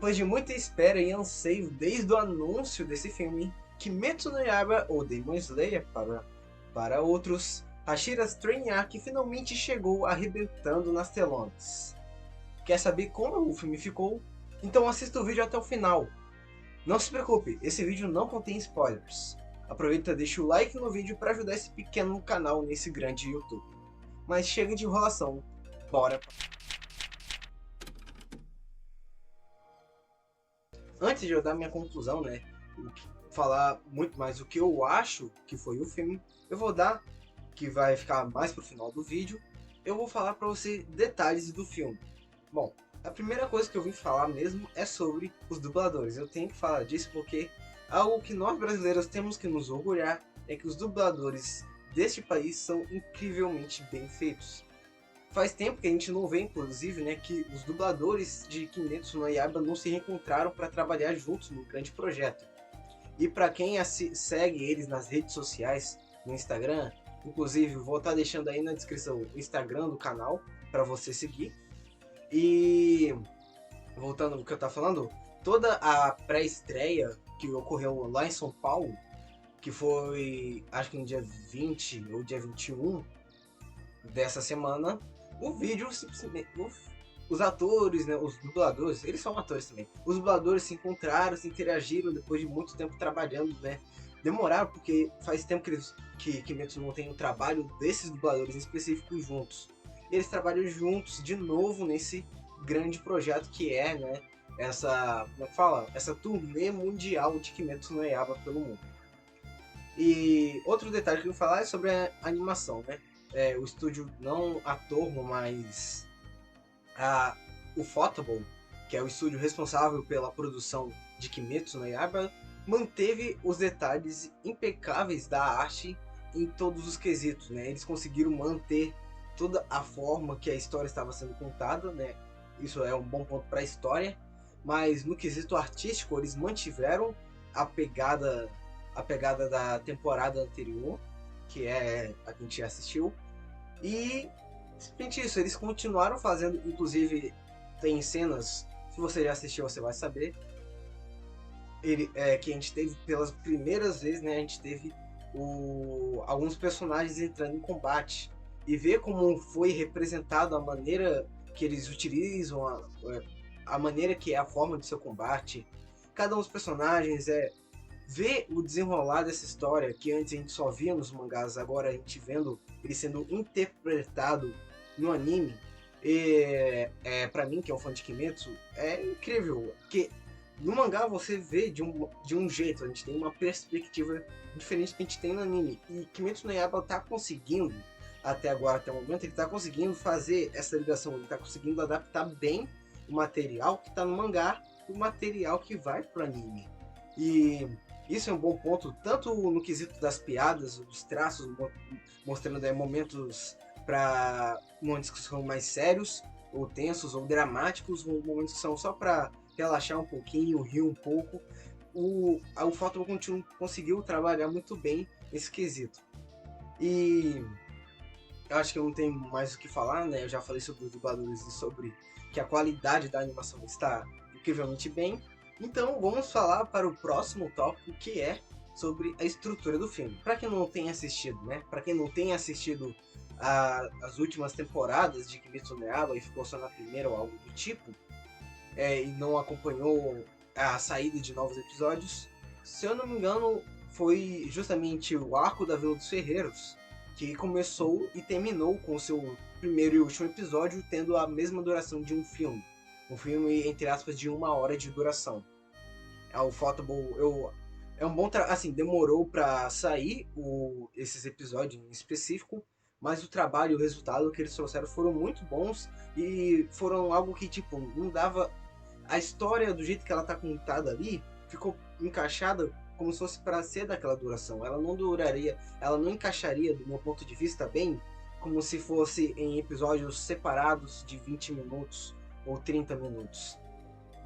Depois de muita espera e anseio desde o anúncio desse filme, Kimetsu no Yaiba, ou Demon Slayer para outros, Hashira's Train Arc finalmente chegou arrebentando nas telonas. Quer saber como o filme ficou? Então assista o vídeo até o final. Não se preocupe, esse vídeo não contém spoilers. Aproveita e deixa o like no vídeo para ajudar esse pequeno canal nesse grande YouTube. Mas chega de enrolação, bora! Antes de eu dar minha conclusão, né, falar muito mais o que eu acho que foi o filme, eu vou dar, que vai ficar mais pro final do vídeo, eu vou falar para você detalhes do filme. Bom, a primeira coisa que eu vim falar mesmo é sobre os dubladores. Eu tenho que falar disso porque algo que nós brasileiros temos que nos orgulhar é que os dubladores deste país são incrivelmente bem feitos. Faz tempo que a gente não vê, inclusive, né, que os dubladores de Kimetsu no Yaiba não se reencontraram para trabalhar juntos no grande projeto. E para quem segue eles nas redes sociais, no Instagram, inclusive vou estar deixando aí na descrição o Instagram do canal para você seguir. E voltando ao que eu estava falando, toda a pré-estreia que ocorreu lá em São Paulo, que foi acho que no dia 20 ou dia 21 dessa semana, o vídeo simplesmente. Os atores, né, os dubladores, eles são atores também. Os dubladores se encontraram, se interagiram depois de muito tempo trabalhando, né? Demoraram porque faz tempo que Kimetsu não tem um trabalho desses dubladores em específico juntos. Eles trabalham juntos de novo nesse grande projeto que é, né, essa, como é que fala? Essa turnê mundial de Kimetsu no Yaiba pelo mundo. E outro detalhe que eu vou falar é sobre a animação, né? O estúdio, não a Tormo, mas o Photable, que é o estúdio responsável pela produção de Kimetsu no Yaiba, manteve os detalhes impecáveis da arte em todos os quesitos, né? Eles conseguiram manter toda a forma que a história estava sendo contada, né? Isso é um bom ponto para a história, mas no quesito artístico eles mantiveram a pegada da temporada anterior, que é a que a gente assistiu, e simplesmente isso, eles continuaram fazendo, inclusive tem cenas, se você já assistiu você vai saber, que a gente teve pelas primeiras vezes, né, a gente teve alguns personagens entrando em combate, e ver como foi representado a maneira que eles utilizam, a maneira que é a forma de seu combate, cada um dos personagens, ver o desenrolar dessa história que antes a gente só via nos mangás, agora a gente vendo ele sendo interpretado no anime, para mim que é um fã de Kimetsu, é incrível, porque no mangá você vê de um jeito, a gente tem uma perspectiva diferente que a gente tem no anime, e Kimetsu no Yaiba tá conseguindo, até agora, até o momento, ele tá conseguindo fazer essa ligação, ele tá conseguindo adaptar bem o material que tá no mangá, o material que vai pro anime. E isso é um bom ponto, tanto no quesito das piadas, dos traços, mostrando momentos para momentos que são mais sérios, ou tensos, ou dramáticos, ou momentos que são só para relaxar um pouquinho, rir um pouco. O Photo conseguiu trabalhar muito bem esse quesito. E eu acho que eu não tenho mais o que falar, né? Eu já falei sobre os dubladores e sobre que a qualidade da animação está incrivelmente bem. Então vamos falar para o próximo tópico, que é sobre a estrutura do filme. Para quem não tem assistido, né? Para quem não tem assistido as últimas temporadas de Kimetsu no Yaiba e ficou só na primeira ou algo do tipo, e não acompanhou a saída de novos episódios, se eu não me engano, foi justamente o arco da Vila dos Ferreiros que começou e terminou com o seu primeiro e último episódio tendo a mesma duração de um filme. Um filme, entre aspas, de 1 hora de duração. O Photable, é um bom assim, demorou para sair esses episódios em específico, mas o trabalho e o resultado que eles trouxeram foram muito bons e foram algo que, tipo, não dava... A história, do jeito que ela tá contada ali, ficou encaixada como se fosse para ser daquela duração. Ela não duraria, ela não encaixaria, do meu ponto de vista, bem como se fosse em episódios separados de 20 minutos ou 30 minutos.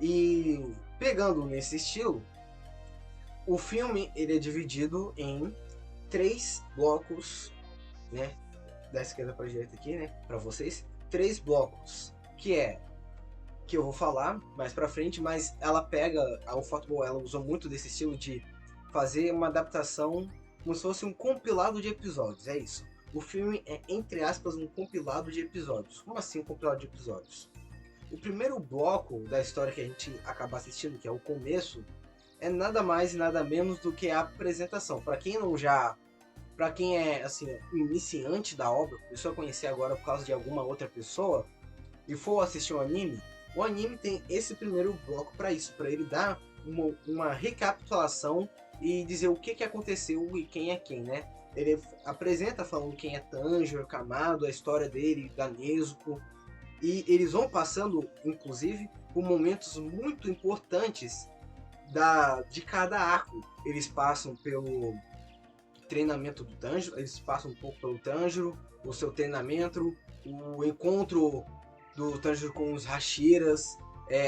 E pegando nesse estilo, o filme ele é dividido em 3 blocos, né? Da esquerda para a direita aqui, né? Para vocês, 3 blocos, que é que eu vou falar mais pra frente, mas ela pega, a Ufotable, ela usou muito desse estilo de fazer uma adaptação como se fosse um compilado de episódios, é isso. O filme é, entre aspas, um compilado de episódios. Como assim um compilado de episódios? O primeiro bloco da história que a gente acaba assistindo, que é o começo, é nada mais e nada menos do que a apresentação. Para quem não já, para quem é assim, iniciante da obra, começou a conhecer agora por causa de alguma outra pessoa e for assistir o anime tem esse primeiro bloco para isso, para ele dar uma recapitulação e dizer o que aconteceu e quem é quem, né? Ele apresenta falando quem é Tanjiro Kamado, a história dele, da Nezuko, e eles vão passando, inclusive, por momentos muito importantes de cada arco. Eles passam pelo treinamento do Tanjiro, eles passam um pouco pelo Tanjiro, o seu treinamento, o encontro do Tanjiro com os Hashiras,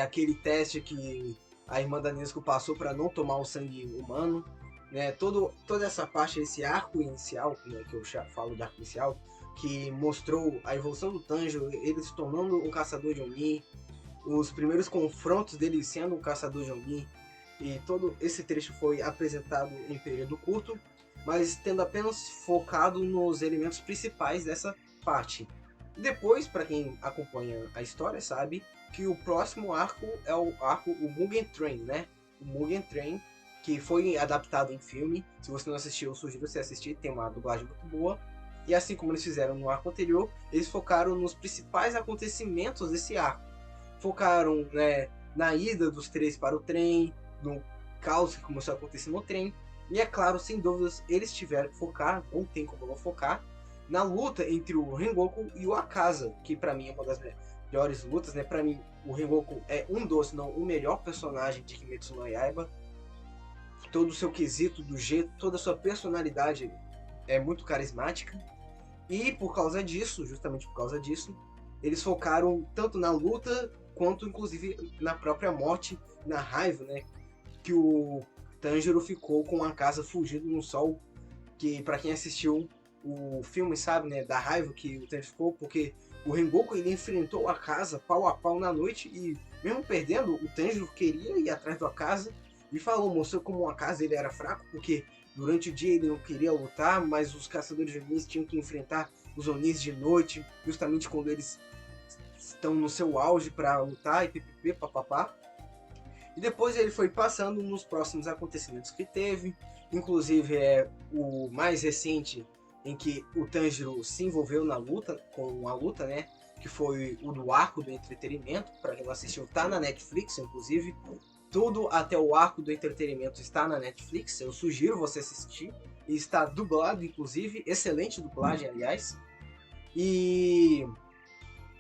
aquele teste que a irmã da Nezuko passou para não tomar o sangue humano, né? Toda essa parte, esse arco inicial, né, que eu falo de arco inicial, que mostrou a evolução do Tanjiro, ele se tornando um caçador de Oni, os primeiros confrontos dele sendo um caçador de Oni, e todo esse trecho foi apresentado em período curto, mas tendo apenas focado nos elementos principais dessa parte. Depois, para quem acompanha a história, sabe que o próximo arco é o arco o Mugen Train, né? O Mugen Train, que foi adaptado em filme. Se você não assistiu, eu sugiro você assistir, tem uma dublagem muito boa. E assim como eles fizeram no arco anterior, eles focaram nos principais acontecimentos desse arco. Focaram, né, na ida dos três para o trem, no caos que começou a acontecer no trem. E é claro, sem dúvidas, eles tiveram que focar, não tem como não focar, na luta entre o Rengoku e o Akaza, que pra mim é uma das melhores lutas, né? Pra mim, o Rengoku é um dos, se não o melhor personagem de Kimetsu no Yaiba. Todo o seu quesito, do jeito, toda a sua personalidade é muito carismática. E por causa disso, justamente por causa disso, eles focaram tanto na luta quanto inclusive na própria morte, na raiva, né? Que o Tanjiro ficou com a casa fugindo no sol, que para quem assistiu o filme sabe, né, da raiva que o Tanjiro ficou, porque o Rengoku ele enfrentou a casa pau a pau na noite e mesmo perdendo, o Tanjiro queria ir atrás da casa e falou, mostrou como a casa ele era fraco, porque durante o dia ele não queria lutar, mas os caçadores de Onis tinham que enfrentar os Onis de noite, justamente quando eles estão no seu auge para lutar e ppp, papapá. E depois ele foi passando nos próximos acontecimentos que teve, inclusive o mais recente em que o Tanjiro se envolveu na luta, com a luta, né? Que foi o do arco do entretenimento, para quem não assistiu, tá na Netflix, inclusive. Tudo até o arco do entretenimento está na Netflix, eu sugiro você assistir. E está dublado, inclusive, excelente dublagem, aliás. E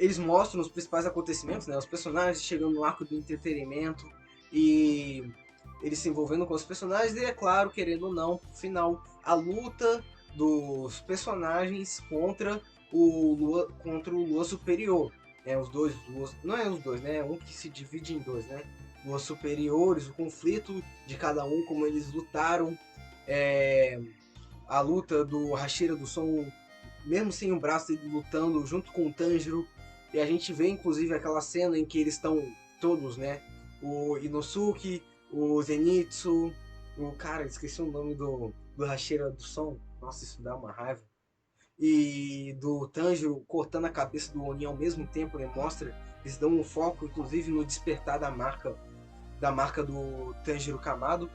eles mostram os principais acontecimentos, né? Os personagens chegando no arco do entretenimento e eles se envolvendo com os personagens e, é claro, querendo ou não, no final, a luta dos personagens contra o Lua Superior, né? Os dois Luas, não é os dois, né? Um que se divide em dois, né? Luas Superiores, o conflito de cada um, como eles lutaram, a luta do Hashira do Som, mesmo sem o braço, ele lutando junto com o Tanjiro, e a gente vê inclusive aquela cena em que eles estão todos, né? O Inosuke, o Zenitsu, o cara, esqueci o nome do Hashira do Som. Nossa, isso dá uma raiva. E do Tanjiro cortando a cabeça do Oni ao mesmo tempo, né? Mostra, eles dão um foco, inclusive, no despertar da marca do Tanjiro Kamado.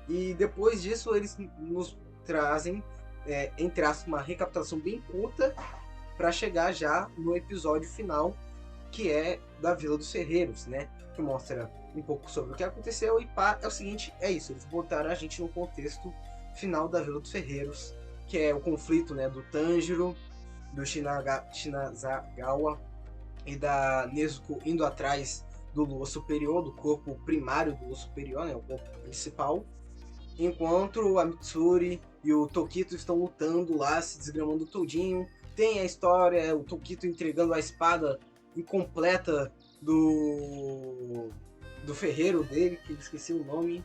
E depois disso, eles nos trazem, entre aspas, uma recapitulação bem curta para chegar já no episódio final, que é da Vila dos Ferreiros, né? Que mostra um pouco sobre o que aconteceu e pá, é o seguinte, é isso, eles botaram a gente no contexto final da Vila dos Ferreiros, que é o conflito, né, do Tanjiro, do Shinazagawa e da Nezuko indo atrás do Lua Superior, do corpo primário do Lua Superior, né, o corpo principal, enquanto a Mitsuri e o Tokito estão lutando lá, se desgramando todinho. Tem a história, o Tokito entregando a espada incompleta do ferreiro dele, que eu esqueci o nome,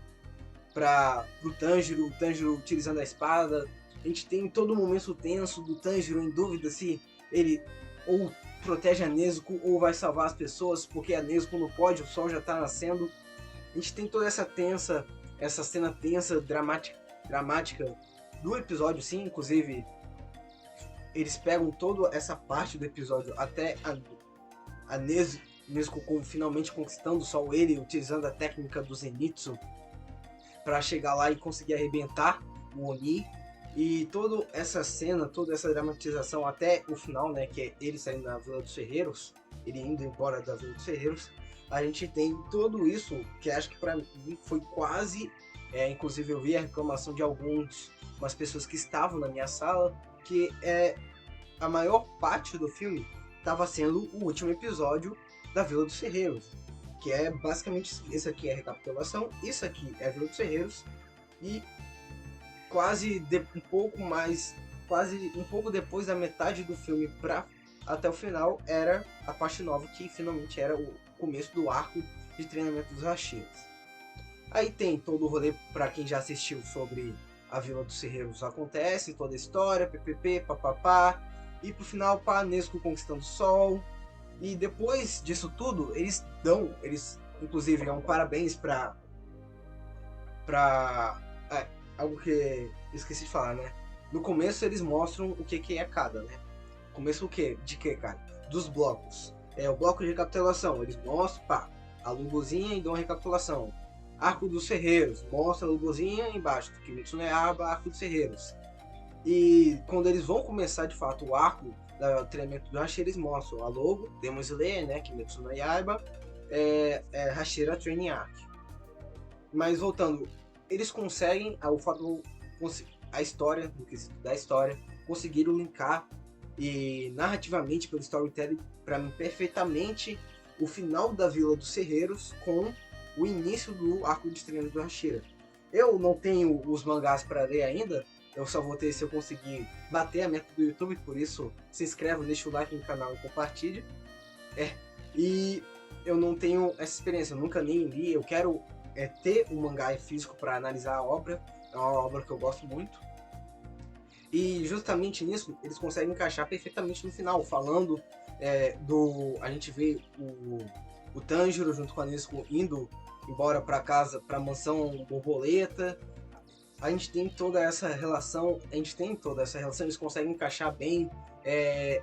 para o Tanjiro utilizando a espada. A gente tem todo o momento tenso do Tanjiro em dúvida se ele ou protege a Nezuko ou vai salvar as pessoas porque a Nezuko não pode, o sol já tá nascendo. A gente tem toda essa cena tensa, dramática do episódio, sim. Inclusive, eles pegam toda essa parte do episódio até a Nezuko finalmente conquistando o sol, ele utilizando a técnica do Zenitsu para chegar lá e conseguir arrebentar o Oni. E toda essa cena, toda essa dramatização até o final, né, que é ele saindo da Vila dos Ferreiros, ele indo embora da Vila dos Ferreiros, a gente tem tudo isso que acho que para mim foi quase, inclusive eu vi a reclamação de umas pessoas que estavam na minha sala, que a maior parte do filme estava sendo o último episódio da Vila dos Ferreiros, que é basicamente isso aqui é a recapitulação, isso aqui é a Vila dos Ferreiros, e quase um pouco depois da metade do filme até o final era a parte nova, que finalmente era o começo do arco de treinamento dos Hashiras. Aí tem todo o rolê para quem já assistiu sobre a Vila dos Ferreiros, acontece toda a história, ppp, papapá, e pro final Nezuko conquistando o sol. E depois disso tudo, eles inclusive é um parabéns pra algo que eu esqueci de falar, né? No começo eles mostram o que é cada, né? Começo o quê? De que, cara? Dos blocos. O bloco de recapitulação, eles mostram, a lubuzinha e dão uma recapitulação. Arco dos Ferreiros, mostra a lubuzinha embaixo, Kimetsu no Yaiba, Arco dos Ferreiros. E quando eles vão começar de fato o arco do treinamento do Hashira, eles mostram a logo, Demon Slayer, né, Kimetsu no Yaiba, Hashira Training Arc. Mas voltando, eles conseguem, a história, no quesito da história, conseguiram linkar e narrativamente pelo storytelling para mim perfeitamente o final da Vila dos Ferreiros com o início do arco de treinamento do Hashira. Eu não tenho os mangás para ler ainda, eu só vou ter se eu conseguir bater a meta do YouTube, por isso se inscreva, deixa o like no canal e compartilhe. E eu não tenho essa experiência, eu nunca nem li, eu quero ter um mangá físico para analisar a obra, é uma obra que eu gosto muito. E justamente nisso, eles conseguem encaixar perfeitamente no final, falando a gente vê o Tanjiro junto com a Nezuko indo embora para casa, para a mansão borboleta. A gente tem toda essa relação, eles conseguem encaixar bem,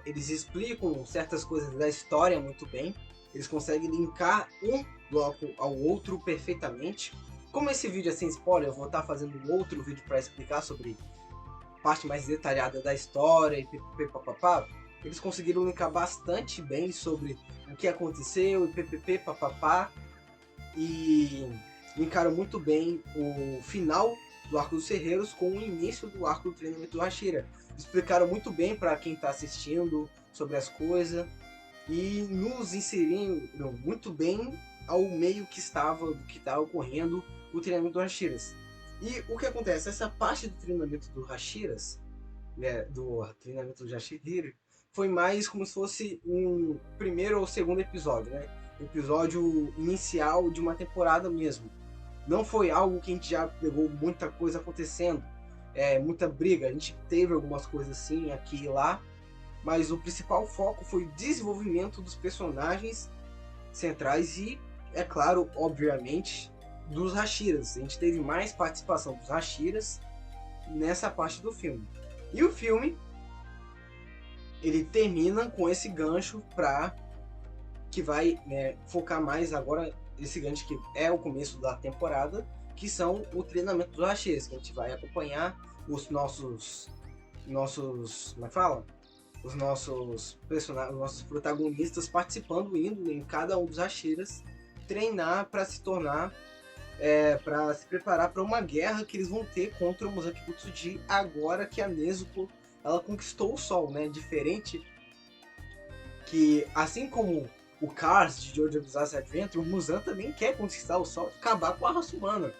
eles explicam certas coisas da história muito bem, eles conseguem linkar um bloco ao outro perfeitamente. Como esse vídeo é sem spoiler, eu vou estar fazendo um outro vídeo para explicar sobre a parte mais detalhada da história e papapá. Eles conseguiram linkar bastante bem sobre o que aconteceu e papapá, e linkaram muito bem o final do Arco dos Ferreiros com o início do arco do treinamento do Hashira. Explicaram muito bem para quem está assistindo sobre as coisas e nos inseriram muito bem ao meio que estava ocorrendo o treinamento do Hashiras. E o que acontece? Essa parte do treinamento do Hashiras, do treinamento do Hashira, foi mais como se fosse um primeiro ou segundo episódio, né? Episódio inicial de uma temporada mesmo. Não foi algo que a gente já pegou muita coisa acontecendo, muita briga. A gente teve algumas coisas assim, aqui e lá, mas o principal foco foi o desenvolvimento dos personagens centrais e, é claro, obviamente, dos Hashiras. A gente teve mais participação dos Hashiras nessa parte do filme. E o filme, ele termina com esse gancho que vai focar mais agora, esse gancho que é o começo da temporada, que são o treinamento dos Hashiras, que a gente vai acompanhar os nossos como é que fala? Os nossos personagens, os nossos protagonistas participando, indo em cada um dos Hashiras, treinar para se tornar, para se preparar para uma guerra que eles vão ter contra o Muzaki Butsuji agora que a Nezuko ela conquistou o sol, né? Diferente que, assim como o Cars de Jojo Bizarre Adventure, o Muzan também quer conquistar o sol e acabar com a raça humana.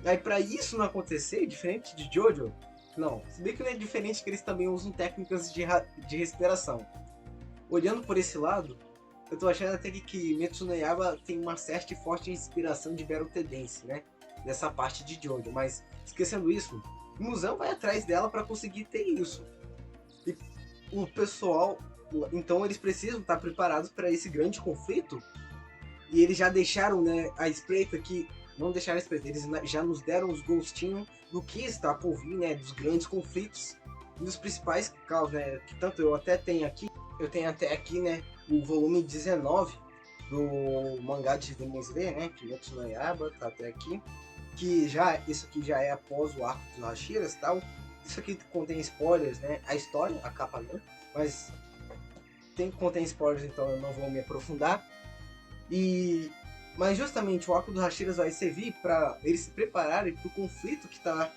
Aí para isso não acontecer, diferente de Jojo, não, se bem que não é diferente que eles também usam técnicas de respiração. Olhando por esse lado, eu tô achando até que Kimetsu no Yaiba tem uma certa e forte inspiração de Battle Dance, né? Nessa parte de Jojo, mas esquecendo isso, o Muzan vai atrás dela para conseguir ter isso. E o pessoal Então eles precisam estar preparados para esse grande conflito. E eles já deixaram, né, a espreita que... Não deixaram a espreita, eles já nos deram os gostinhos do que está por vir, né, dos grandes conflitos e dos principais caos, né, que tanto eu até tenho aqui. Eu tenho até aqui, né, o volume 19 do mangá de Demon Slayer, né, Kimetsu no Yaiba, tá até aqui. Que já, isso aqui já é após o arco dos Hashiras e tal. Isso aqui contém spoilers, né, a história, a capa não, mas contém spoilers, então eu não vou me aprofundar. Mas justamente o arco dos Hashiras vai servir para eles se prepararem para o conflito que está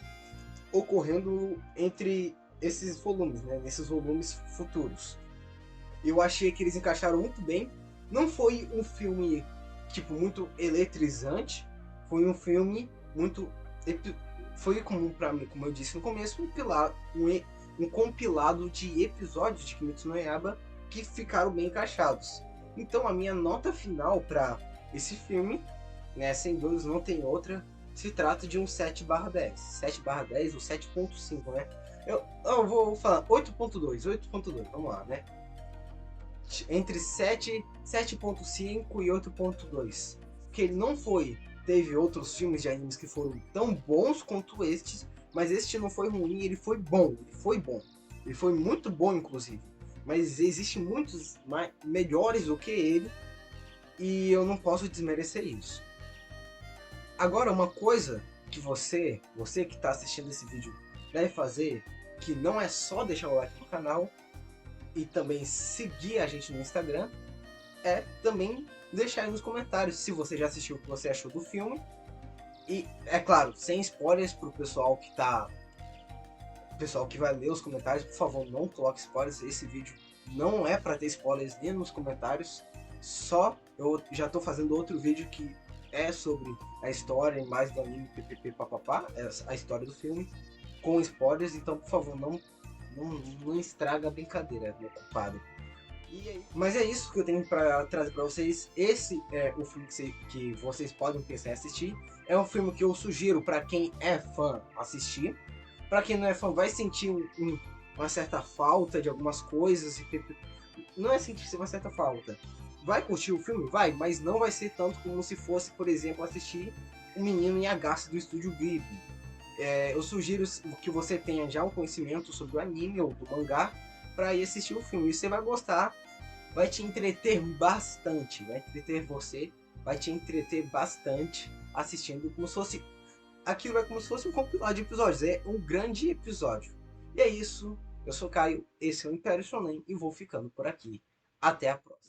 ocorrendo entre esses volumes, né, nesses volumes futuros. Eu achei que eles encaixaram muito bem. Não foi um filme tipo muito eletrizante, foi um filme muito... Foi comum para mim, como eu disse no começo, um compilado de episódios de Kimetsu no Yaiba que ficaram bem encaixados. Então a minha nota final para esse filme, né, sem dúvidas, não tem outra, se trata de um 7/10. 7/10 ou 7.5, né? Eu vou falar 8.2, vamos lá, né? Entre 7.5 e 8.2. Porque ele não foi... Teve outros filmes de animes que foram tão bons quanto estes, mas este não foi ruim, ele foi bom. Ele foi muito bom, inclusive. Mas existem muitos melhores do que ele, e eu não posso desmerecer isso. Agora, uma coisa que você que está assistindo esse vídeo deve fazer, que não é só deixar o like no canal e também seguir a gente no Instagram, é também deixar aí nos comentários se você já assistiu, o que você achou do filme. E, é claro, sem spoilers pro pessoal que tá... pessoal que vai ler os comentários, por favor, não coloque spoilers. Esse vídeo não é para ter spoilers nem nos comentários. Só eu já tô fazendo outro vídeo que é sobre a história e mais do anime, ppp, papapá, a história do filme, com spoilers. Então, por favor, não estraga a brincadeira, meu compadre. Mas é isso que eu tenho para trazer para vocês. Esse é o filme que vocês podem pensar em assistir. É um filme que eu sugiro para quem é fã assistir. Para quem não é fã, vai sentir uma certa falta de algumas coisas. Não é sentir uma certa falta. Vai curtir o filme? Vai, mas não vai ser tanto como se fosse, por exemplo, assistir O Menino em Agassi do Estúdio Ghibli. Eu sugiro que você tenha já um conhecimento sobre o anime ou do mangá para ir assistir o filme. E você vai gostar, vai te entreter bastante, vai entreter você, vai te entreter bastante assistindo, como se fosse... Aquilo é como se fosse um compilado de episódios, é um grande episódio. E é isso, eu sou Caio, esse é o Império Shonen e vou ficando por aqui. Até a próxima.